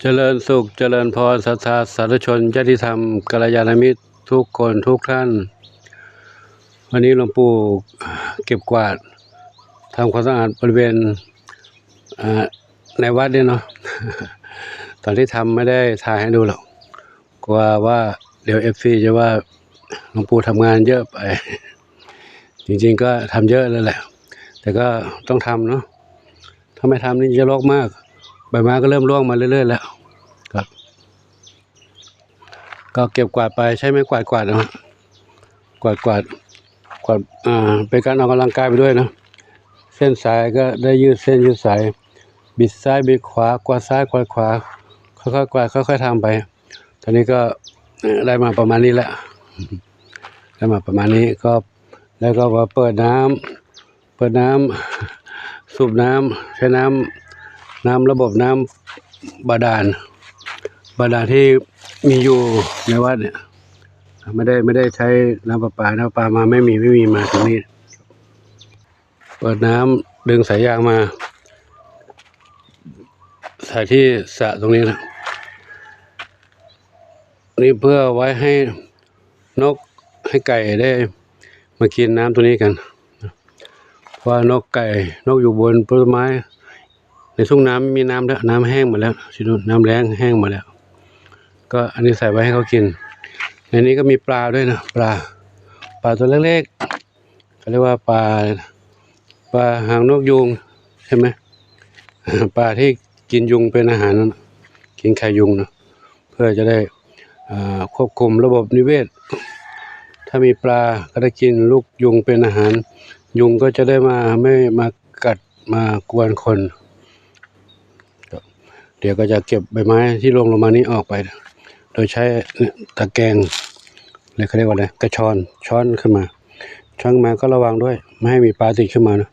เจริญสุขเจริญพรศรัทธาสาธุชนญาติธรรมกัลยาณมิตรทุกคนทุกท่านวันนี้หลวงปู่เก็บกวาดทำความสะอาดบริเวณในวัดเนี่ยเนาะ ตอนที่ทำไม่ได้ถ่ายให้ดูหรอกกลัวว่าเดี๋ยวFCจะว่าหลวงปู่ทำงานเยอะไป จริงๆก็ทำเยอะแล้วแหละแต่ก็ต้องทำเนาะถ้าไม่ทำนี่จะรกมากใบไม้ก็เริ่มร่วงมาเรื่อยๆแล้วก็เก็บกวาดไปใช้ไม้กวาดนะกวาดเป็นการออกกำลังกายไปด้วยนะเส้นสายก็ได้ยืดเส้นยืดสายบิดซ้ายบิดขวากวาดซ้ายกวาดขวาค่อยๆกวาดค่อยๆทำไปตอนนี้ก็ได้มาประมาณนี้แหละได้มาประมาณนี้ก็แล้วก็ว่าเปิดน้ำสูบน้ำใช้น้ำระบบน้ำบาดาลที่มีอยู่ในวัดเนี่ยไม่ได้ใช้น้ำประปามาไม่มีมาตรงนี้เปิดน้ำดึงสายยางมาใส่ที่สระตรงนี้นะนี่เพื่อไว้ให้นกให้ไก่ได้มากินน้ำตัวนี้กันเพราะนกอยู่บนต้นไม้ในทุ่งน้ำมีน้ำแล้วน้ำแห้งหมดแล้วน้ำแล้งแห้งหมดแล้วก็อันนี้ใส่ไว้ให้เขากินในนี้ก็มีปลาด้วยนะปลาตัวเล็กๆเขาเรียกว่าปลาหางนกยูงใช่ไหมปลาที่กินยุงเป็นอาหารกินไข่ยุงนะเพื่อจะได้ควบคุมระบบนิเวศถ้ามีปลาก็ได้กินลูกยุงเป็นอาหารยุงก็จะได้ไม่มากัดมากวนคนเดี๋ยวก็จะเก็บใบไม้ที่ลงมานี้ออกไปโดยใช้ตะแกรงเลยเขาเรียกว่าอะไรกระช้อนขึ้นมาก็ระวังด้วยไม่ให้มีปลาติดขึ้นมานะ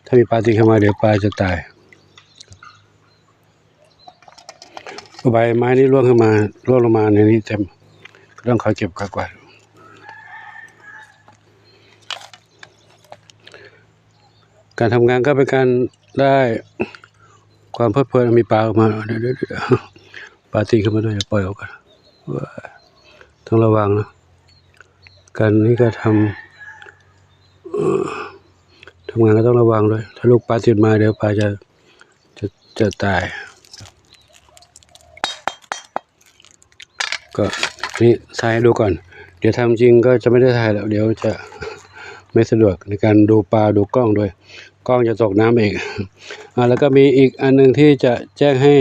ถ้ามีปลาติดขึ้นมาเดี๋ยวปลาจะตายใบไม้นี้ร่วงลงมาในนี้เต็มต้องคอยเก็บกวาดการทำงานก็เป็นการได้ความเพลิดเพลินมีปลาออกมาเดี๋ยวปลาตีขึ้นมาด้วยอย่าปล่อยออกกันต้องระวังนะการนี้ก็ทำงานก็ต้องระวังด้วยถ้าลูกปลาติดมาเดี๋ยวปลาจะตายก็นี่ถ่ายให้ดูก่อนเดี๋ยวทำจริงก็จะไม่ได้ถ่ายแล้วเดี๋ยวจะไม่สะดวกในการดูปลาดูกล้องด้วยกล้องจะตกน้ำเองแล้วก็มีอีกอันนึงที่จะแจ้งให้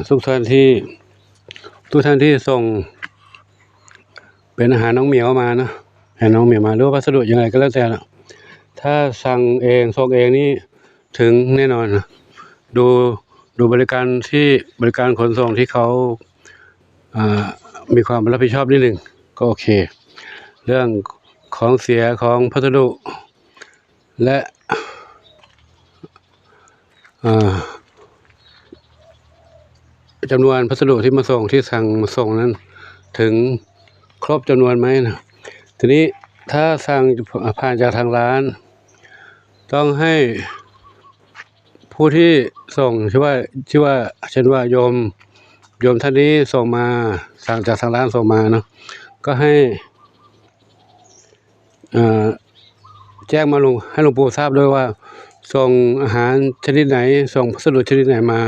ทุกท่านที่ส่งเป็นอาหารน้องเหมียวมานะให้น้องเหมียวมาหรือว่าพัสดุยังไงก็แล้วแต่นะถ้าสั่งเองส่งเองนี่ถึงแน่นอนนะดูบริการขนส่งที่เขามีความรับผิดชอบนิดหนึ่งก็โอเคเรื่องของเสียของพัสดุและจำนวนพัสดุที่มาส่งที่สั่งมาส่งนั้นถึงครบจำนวนไหมนะทีนี้ถ้าสั่งผ่านจากทางร้านต้องให้ผู้ที่ส่งชื่อว่าเช่นว่าโยมท่านนี้ส่งมาสั่งจากทางร้านส่งมาเนาะก็ให้แจ้งมาให้หลวงปู่ทราบด้วยว่าส่งอาหารชนิดไหนส่งพัสดุชนิดไหนมา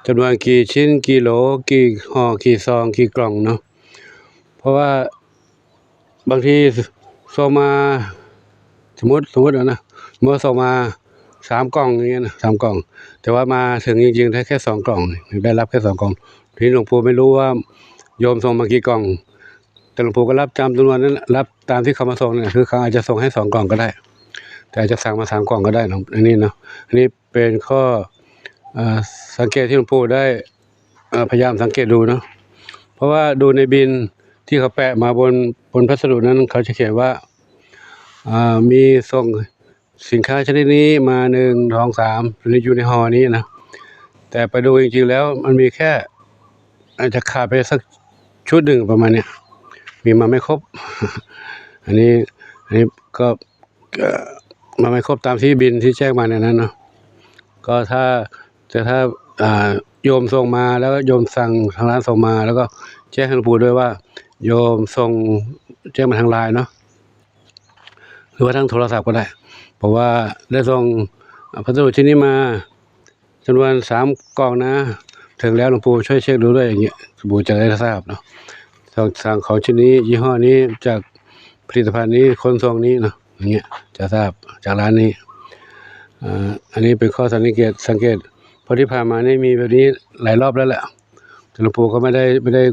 จำนวนกี่ชิ้นกี่โหลกี่ห่อกี่ซองกี่กล่องเนาะเพราะว่าบางทีส่งมาสมมตินะเมื่อส่งมา3 กล่องอย่างเงี้ยนะ3 กล่องแต่ว่ามาถึงจริงๆได้แค่2 กล่องได้รับแค่2 กล่องทีนี้หลวงปู่ไม่รู้ว่าโยมส่งมากี่กล่องแต่หลวงปู่ก็รับจำจำนวนนั้นรับตามที่เขามาส่งเนี่ยคือเขาอาจจะส่งให้2 กล่องก็ได้แต่อาจจะสั่งมา3 กล่องก็ได้อันนี้เนาะอันนี้เป็นข้อสังเกตที่หลวงปู่ได้พยายามสังเกตดูเนาะเพราะว่าดูในบิลที่เขาแปะมาบนพัสดุนั้นเขาจะเขียนว่ามีส่งสินค้าชนิดนี้มา1 2 3อยู่ในห่อนี้นะแต่ไปดูจริงๆแล้วมันมีแค่อาจจะขาดไปสักชุดหนึ่งประมาณเนี้ยมีมาไม่ครบ อันนี้ก็มาไม่ครบตามที่บิลที่แจ้งมาในนั้นเนาะก็ถ้า โยมส่งมาแล้วก็โยมสั่งทางร้านส่งมาแล้วก็แจ้งให้หลวงปู่ด้วยว่าโยมส่งแจ้งมาทางไลน์เนาะหรือว่าทางโทรศัพท์ก็ได้เพราะว่าได้ส่งพัสดุชิ้นนี้มาจำนวน3 กล่องนะถึงแล้วหลวงปู่ช่วยเช็คดูด้วยอย่างเงี้ยหลวงปู่จะได้ทราบเนาะสั่งของชิ้นนี้ยี่ห้อนี้จากผลิตภัณฑ์นี้คนส่งนี้เนาะอย่างเงี้ยจะทราบจากร้านนี้อันนี้เป็นข้อสังเกตเพราะที่ผ่านมานี่มีแบบนี้หลายรอบแล้วแหละแต่หลวงปู่ก็ไม่ได้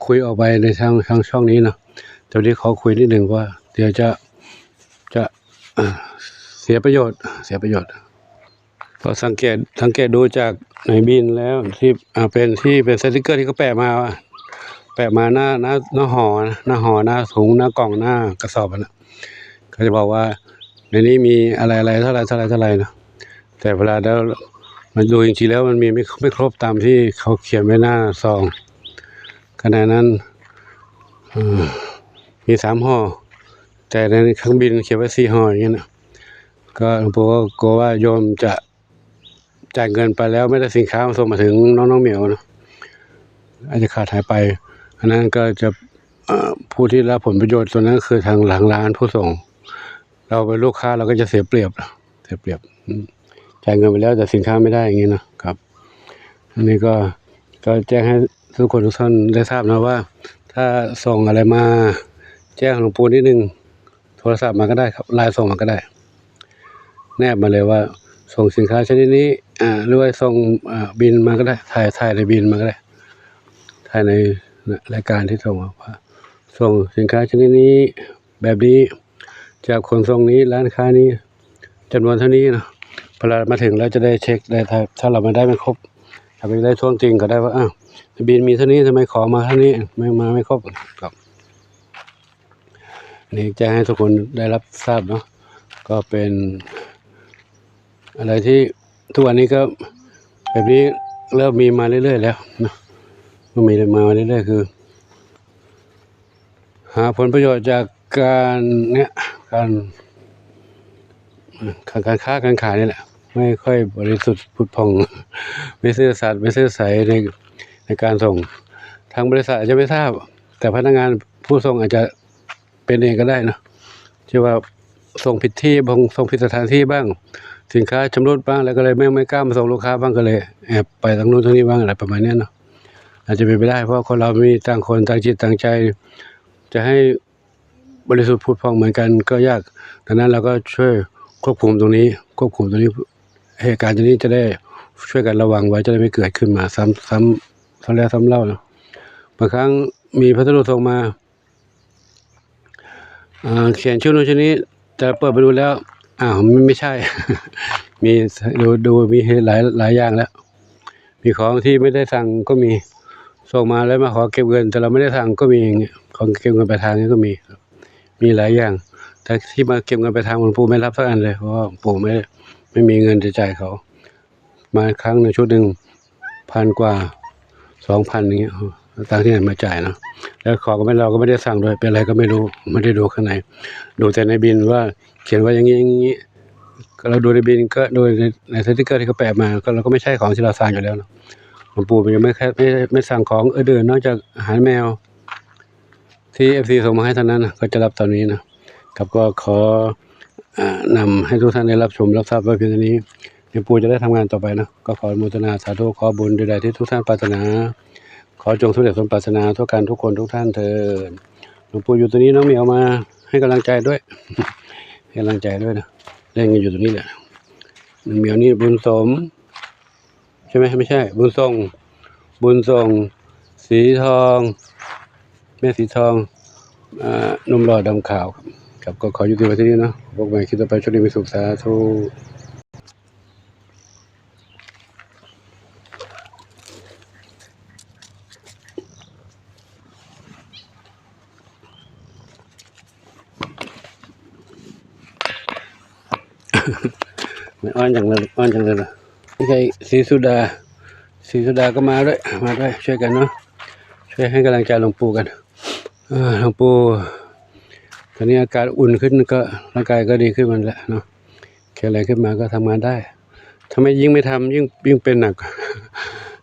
คุยออกไปในทางช่องนี้เนาะแต่วันนี้ขอคุยนิดหนึ่งว่าเดี๋ยวจะเสียประโยชน์พอสังเกตดูจากในบินแล้วที่เป็นสติกเกอร์ที่เขาแปะมาหน้าห่อหน้าถุงหน้ากล่องหน้ากระสอบนะเขาจะบอกว่าในนี้มีอะไรเท่าไหร่นะแต่เวลาแล้วมันดูจริงๆแล้วมันมีไม่ครบตามที่เขาเขียนไว้หน้าซองขณะนั้นมี3 ห่อแต่ในเครื่องบินเขียนไว้4 ห่ออย่างเงี้ยนะก็หลวงปู่ก็กลัวว่าโยมจะจ่ายเงินไปแล้วไม่ได้สินค้ามาส่งมาถึงน้องเหมียวนะอาจจะขาดหายไปอันนั้นก็จะผู้ที่รับผลประโยชน์ส่วนนั้นคือทางหลังร้านผู้ส่งเราเป็นลูกค้าเราก็จะเสียเปรียบจ่ายเงินไปแล้วแต่สินค้าไม่ได้อย่างนี้นะครับอันนี้ก็แจ้งให้ทุกท่านได้ทราบนะว่าถ้าส่งอะไรมาแจ้งหลวงปู่นิดนึงโทรศัพท์มาก็ได้ครับไลน์ส่งมาก็ได้แนบมาเลยว่าส่งสินค้าชนิดนี้หรือว่าส่งบินมาก็ได้ถ่ายในบินมาก็ได้ถ่ายในรายการที่ส่งว่าส่งสินค้าชนิดนี้แบบนี้จากคนส่งนี้ร้านค้านี้จำนวนเท่านี้นะพอเรามาถึงแล้วจะได้เช็คได้ถ้าเราไม่ได้ไม่ครบถ้าไม่ได้ทวงจริงก็ได้ว่าบินมีเท่านี้ทำไมขอมาเท่านี้ไม่ครบครับนี่จะให้ทุกคนได้รับทราบเนาะก็เป็นอะไรที่ทุกวันนี้ก็แบบนี้เริ่มมีมาเรื่อยๆแล้วนะก็มีมาเรื่อยๆคือหาผลประโยชน์จากการค้าการขายนี่แหละไม่ค่อยบริสุทธิ์ผุดผ่องไม่ซื่อสัตย์ไม่ซื่อใสในการส่งทางบริษัทอาจจะไม่ทราบแต่พนักงานผู้ส่งอาจจะเป็นเองก็ได้นะที่ว่าส่งผิดที่บางส่งผิดสถานที่บ้างสินค้าชำรุดบ้างแล้วก็เลยไม่กล้ามาส่งลูกค้าบ้างก็เลยแอบไปทางนู้นทางนี้บ้างอะไรประมาณนี้เนาะอาจจะเป็นไปได้เพราะคนเรามีต่างคนต่างจิตต่างใจจะให้บริสุทธิ์ผุดผ่องเหมือนกันก็ยากดังนั้นเราก็ช่วยควบคุมตรงนี้เหตุการณ์ตรงนี้จะได้ช่วยกันระวังไว้จะได้ไม่เกิดขึ้นมาซ้ำแล้วซ้ำเล่านะบางครั้งมีพัสดุส่งมาเขียนชื่อนู้นชื่อนี้แต่เปิดไปดูแล้วไม่ใช่ มีดูมีหลายอย่างแล้วมีของที่ไม่ได้สั่งก็มีส่งมาแล้วมาขอเก็บเงินแต่เราไม่ได้สั่งก็มีอย่างเงี้ยของเก็บเงินปลายทางนี่ก็มีหลายอย่างแต่ที่มาเก็บเงินปลายทางหลวงปู่ไม่รับสักอันเลยเพราะว่าปู่ไม่มีเงินจะจ่ายเขามาครั้งในชุดหนึ่ง1,000 กว่า 2,000อย่างเงี้ยต่างที่ไหนมาจ่ายเนาะแล้วของก็เราก็ไม่ได้สั่งด้วยเป็นอะไรก็ไม่รู้ไม่ได้ดูข้างในดูแต่ในบินว่าเขียนว่าอย่างนี้ก็เราดูในบินก็โดยในสติกเกอร์ที่เขาแปะมาก็เราก็ไม่ใช่ของที่เราสั่งอยู่แล้วเนาะหลวงปู่ยังไม่สั่งของอื่นนอกจากอาหารแมวที่ FC ส่งมาให้เท่านั้นก็จะรับตอนนี้นะครับก็ขอนำให้ทุกท่านได้รับชมรับทราบไว้เพียงเท่านี้หลวงปู่จะได้ทำงานต่อไปนะก็ขออนุโมทนาสาธุขอบุญใดๆที่ทุกท่านปรารถนาขอจงสำเร็จสมปรารถนาทุกการทุกคนทุกท่านเถิดหลวงปู่อยู่ตรงนี้น้องเหมียวมาให้กำลังใจด้วย ให้กำลังใจด้วยนะเล่นกันอยู่ตรงนี้แหละเหมียวนี่บุญสมใช่ไหมไม่ใช่บุญทรงสีทองแม่สีทองนมหล่อดำขาวครับก็ขอยุติไว้ที่นี้เนาะพวกใหม่คิดต่อไปช่วงนี้มีสุขสาธุไม่อ้อนจังเลยนะไม่ใช่ศรีสุดาก็มาด้วยช่วยกันเนาะช่วยให้กำลังใจหลวงปู่กันหลวงปู่ตอนนี้อากาศอุ่นขึ้นก็ร่างกายก็ดีขึ้นมันแหละเนาะแข็งแรงขึ้นมาก็ทำงานได้ ทำไมยิ่งไม่ทำยิ่งเป็นหนัก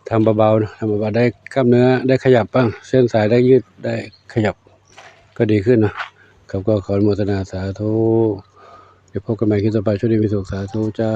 ทำเบาๆนะทำเบาๆได้กล้ามเนื้อได้ขยับบ้างเส้นสายได้ยืดได้ขยับก็ดีขึ้นนะครับก็ขออนุโมทนาสาธุเดี๋ยวพบกันใหม่คลิปต่อไปช่วงนี้มีสุขสาธุเจ้า